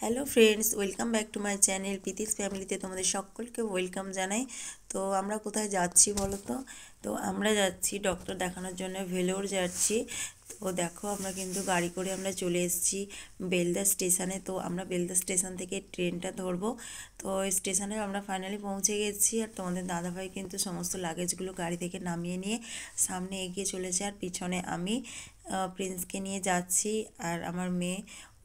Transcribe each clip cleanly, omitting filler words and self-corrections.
Hello friends, welcome back to my channel Preeti's ফ্যামিলিতে তোমাদের সকলকে ওয়েলকাম জানাই। তো আমরা কোথায় যাচ্ছি বলো তো? তো আমরা যাচ্ছি ডক্টর দেখানোর জন্য, ভেলোর যাচ্ছি। তো দেখো আমরা কিন্তু গাড়ি করে আমরা চলে এসেছি বেলদা স্টেশনে। তো আমরা বেলদা স্টেশন থেকে ট্রেনটা ধরবো। তো স্টেশনে আমরা ফাইনালি পৌঁছে গেছি। আর তোমাদের দাদাভাই কিন্তু সমস্ত লাগেজগুলো গাড়ি থেকে নামিয়ে নিয়ে সামনে এগিয়ে চলেছে, আর পিছনে আমি প্রিন্সকে নিয়ে যাচ্ছি। আর আমার মেয়ে,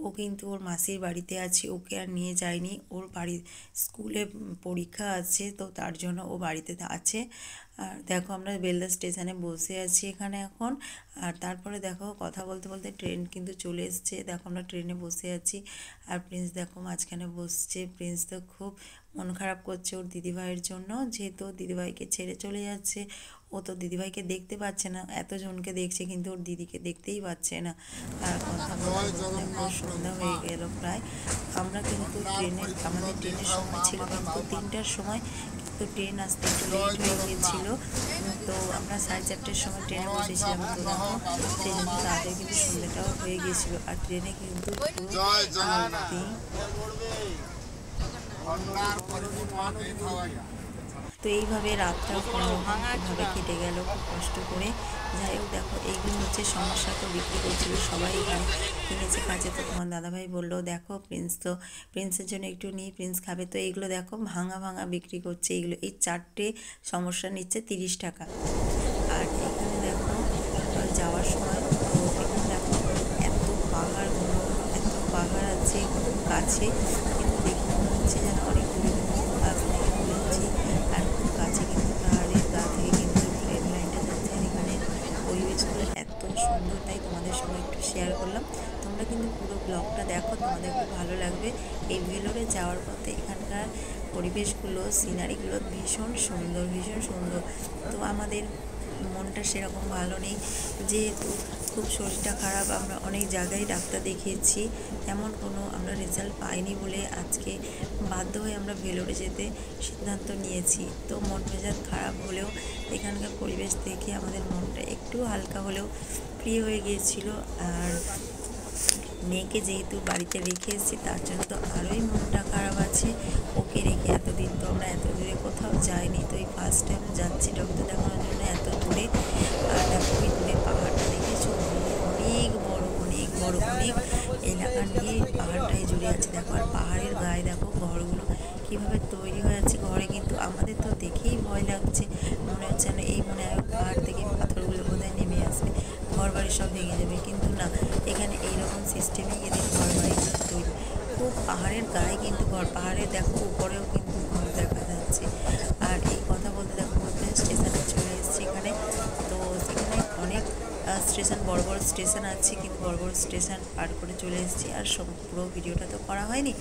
ও কিন্তু ওর মাসির বাড়িতে আছে, ওকে আর নিয়ে যায়নি। ওর বাড়ি স্কুলে পরীক্ষা আছে, তো তার জন্য ও বাড়িতে আছে। আর দেখো আমরা বেলদা স্টেশনে বসে আছি এখানে এখন। আর তারপরে দেখো কথা বলতে বলতে ট্রেন কিন্তু চলে এসছে। দেখো আমরা ট্রেনে বসে আছি, আর প্রিন্স দেখো মাঝখানে বসছে। প্রিন্স তো খুব মন খারাপ করছে ওর দিদিভাইয়ের জন্য, যেহেতু দিদিভাইকে ছেড়ে চলে যাচ্ছে। ও তো দিদিভাইকে দেখতে পাচ্ছে না, এতজনকে দেখছে কিন্তু ওর দিদিকে দেখতেই পাচ্ছে না। আর কথা বলতে বলতে সন্ধ্যা হয়ে গেল প্রায়। আমরা কিন্তু আমাদের ট্রেনের সময় ছিল কিন্তু 3টার সময়, কিন্তু ট্রেন আসতে একটু লেট হয়ে গিয়েছিল। তো আমরা 4:30টার সময় ট্রেনে বসেছিলাম। তো দেখো সেই জন্য তাদের কিন্তু সন্ধ্যাটাও হয়ে গিয়েছিল। আর ট্রেনে কিন্তু তো এইভাবে রাতটা কোনোরকমভাবে কেটে গেল খুব কষ্ট করে। যাই হোক দেখো এইগুলো হচ্ছে সমস্যা। তো বিক্রি করছিল সবাই, এখানে কিনেছে কাছে। তো তোমার দাদাভাই বললো দেখো প্রিন্সের জন্য একটু নিই, প্রিন্স খাবে। তো এইগুলো দেখো ভাঙা ভাঙা বিক্রি করছে। এইগুলো এই 4টে সমস্যা নিচ্ছে 30 টাকা। আর এখানে দেখো যাওয়ার সময়, তো এখানে দেখো এত পাহাড়গুলো, এত পাহাড় আছে খুব কাছে, কিন্তু দেখে মনে হচ্ছে যেন অনেক দূরে দূরে কাছ থেকে ঘুরেছি। আর খুব কাছে কিন্তু পাহাড়ের গা থেকে কিন্তু ট্রেন লাইনটা যাচ্ছে। আর এখানে পরিবেশগুলো এত সুন্দর, তাই তোমাদের সঙ্গে একটু শেয়ার করলাম। তোমরা কিন্তু পুরো ব্লগটা দেখো, তোমাদের খুব ভালো লাগবে। এই ভেলোরে যাওয়ার পথে এখানকার পরিবেশগুলো, সিনারিগুলো ভীষণ সুন্দর, ভীষণ সুন্দর। তো আমাদের মনটা সেরকম ভালো নেই, যেহেতু খুব শরীরটা খারাপ। আমরা অনেক জায়গায় ডাক্তার দেখিয়েছি, তেমন কোনো আমরা রেজাল্ট পাইনি বলে আজকে বাধ্য হয়ে আমরা ভেলোরে যেতে সিদ্ধান্ত নিয়েছি। তো মন মেজাজ খারাপ হলেও এখানকার পরিবেশ দেখে আমাদের মনটা একটু হালকা হলেও ফ্রি হয়ে গিয়েছিল। আর মেয়েকে যেহেতু বাড়িতে রেখে এসেছি, তার জন্য তো আরোই মনটা খারাপ আছে। ওকে রেখে এতদিন তো আমরা এত দূরে কোথাও যাইনি, তো এই ফার্স্ট টাইম যাচ্ছি ডক্টর দেখানোর জন্য এত দূরে। আর দেখো ওই দূরে পাহাড়টা দেখেছো, অনেক বড়, অনেক বড়, অনেক এলাকা নিয়ে পাহাড়টাই জুড়ে আছে। দেখো আর পাহাড়ের গায়ে দেখো ঘরগুলো কীভাবে তৈরি হয়ে আছে। ঘরে কিন্তু আমাদের তো দেখেই ভয় লাগছে, মনে হচ্ছে না এই মনে হয় পাহাড় থেকে পাথরগুলো বোধহয় নেমে আসবে, ঘর বাড়ি সব ভেঙে যাবে। কিন্তু না, এখানে এইরকম সিস্টেমে এদের ঘর বাড়িগুলো তৈরি। খুব পাহাড়ের গায়ে কিন্তু ঘর, পাহাড়ে দেখো উপরেও কিন্তু ঘর দেখা যাচ্ছে। আর এই কথা বলতে দেখো বলতে স্টেশনে চলে এসেছি এখানে। তো সেখানে অনেক স্টেশন, বড় বড় স্টেশন আছে, কিন্তু বড় বড় স্টেশন পার করে চলে এসেছি। আর পুরো ভিডিওটা তো করা হয়নি।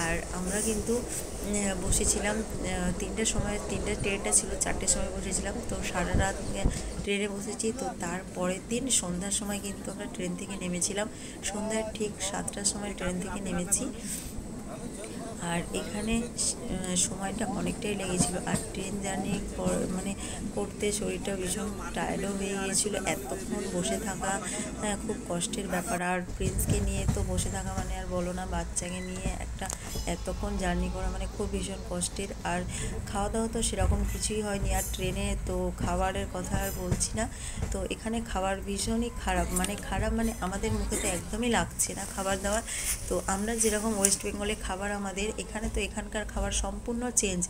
আর আমরা কিন্তু বসেছিলাম 3টার সময়, 3টার ট্রেনটা ছিল 4টের সময় বসেছিলাম। তো সারা রাত ট্রেনে বসেছি। তো তারপরের দিন সন্ধ্যার সময় কিন্তু আমরা ট্রেন থেকে নেমেছিলাম। সন্ধ্যার ঠিক 7টার সময় ট্রেন থেকে নেমেছি। আর এখানে সময়টা অনেকটাই লেগেছিল। আর ট্রেন জার্নি মানে করতে শরীরটা ভীষণ টায়ার্ডও হয়ে গিয়েছিলো। এতক্ষণ বসে থাকা খুব কষ্টের ব্যাপার। আর প্রিন্সকে নিয়ে তো বসে থাকা মানে আর বলো না, বাচ্চাকে নিয়ে একটা এতক্ষণ জার্নি করা মানে খুব ভীষণ কষ্টের। আর খাওয়া দাওয়া তো সেরকম কিছুই হয়নি। আর ট্রেনে তো খাবারের কথা আর বলছি না। তো এখানে খাবার ভীষণই খারাপ, মানে আমাদের মুখে তো একদমই লাগছে না খাবার দাবার। তো আমরা যেরকম ওয়েস্ট বেঙ্গলে খাবার আমাদের, এখানে তো এখানকার খাবার সম্পূর্ণ চেঞ্জ।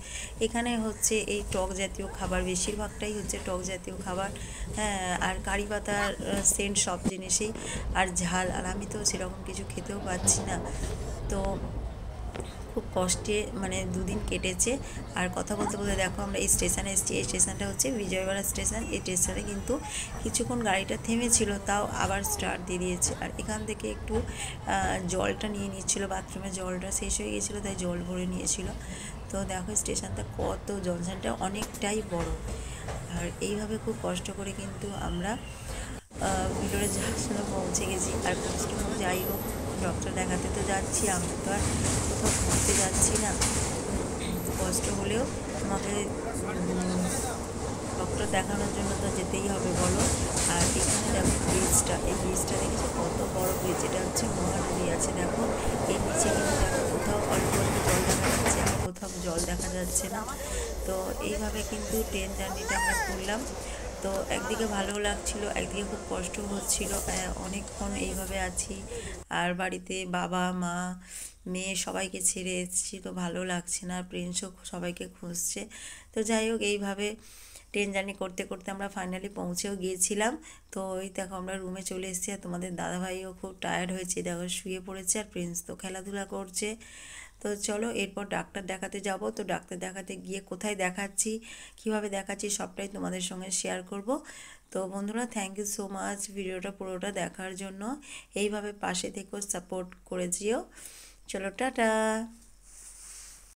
এখানে হচ্ছে এই টক জাতীয় খাবার, বেশিরভাগটাই হচ্ছে টক জাতীয় খাবার। হ্যাঁ, আর কারি পাতার সেন্ট সব জিনিসেই, আর ঝাল। আর আমি তো সেরকম কিছু খেতেও পাচ্ছি না। তো খুব কষ্টে মানে 2 দিন কেটেছে। আর কথা বলতে বলতে দেখো আমরা এই স্টেশনে এসেছি। এই স্টেশনটা হচ্ছে বিজয়ওয়াড়া স্টেশন। এই স্টেশনে কিন্তু কিছুক্ষণ গাড়িটা থেমেছিল, তাও আবার স্টার্ট দিয়ে দিয়েছে। আর এখান থেকে একটু জলটা নিয়ে নিচ্ছিল, বাথরুমের জলটা শেষ হয়ে গিয়েছিলো, তাই জল ভরে নিয়েছিল। তো দেখো স্টেশনটা কত, জংশনটা অনেকটাই বড়। আর এইভাবে খুব কষ্ট করে কিন্তু আমরা ভিতরে যাওয়ার জন্য পৌঁছে গেছি। আর কষ্ট হোক যাই হোক, ডক্টর দেখাতে তো যাচ্ছি, আমরা তো আর কোথাও ঘুরতে যাচ্ছি না। কষ্ট হলেও তোমাকে ডক্টর দেখানোর জন্য তো যেতেই হবে বলো। আর এখানে দেখো ব্রিজটা, এই ব্রিজটা দেখেছো কত বড় ব্রিজ, এটা হচ্ছে মহানদী আছে দেখো। এর নিচে কিন্তু দেখো কোথাও অল্প অল্প জল দেখা যাচ্ছে, আর কোথাও জল দেখা যাচ্ছে না। তো এইভাবে কিন্তু ট্রেন জার্নিটা আমরা করলাম। তো একদিকে ভালো লাগছিল, একদিকে খুব কষ্ট হচ্ছিল, অনেকক্ষণ এইভাবে আছি। আর বাড়িতে বাবা মা মেয়ে সবাইকে ছেড়ে এসেছি, তো ভালো লাগছে না, আর প্রিন্সও সবাইকে খুঁজছে। তো যাই হোক এইভাবে ট্রেন জার্নি করতে করতে আমরা ফাইনালি পৌঁছেও গিয়েছিলাম। তো ওই দেখো আমরা রুমে চলে এসেছি, আর তোমাদের দাদাভাইও খুব টায়ার্ড হয়েছে, দেখো শুয়ে পড়েছে, আর প্রিন্স তো খেলাধুলা করছে। তো চলো এরপর ডাক্তার দেখাতে যাব। তো ডাক্তার দেখাতে গিয়ে কোথায় দেখাচ্ছি, কিভাবে দেখাচ্ছি সবটাই তোমাদের সঙ্গে শেয়ার করব। তো বন্ধুরা, থ্যাংক ইউ সো মাচ ভিডিওটা পুরোটা দেখার জন্য। এইভাবে পাশে থেকেও সাপোর্ট করে যেও। চলো টাটা।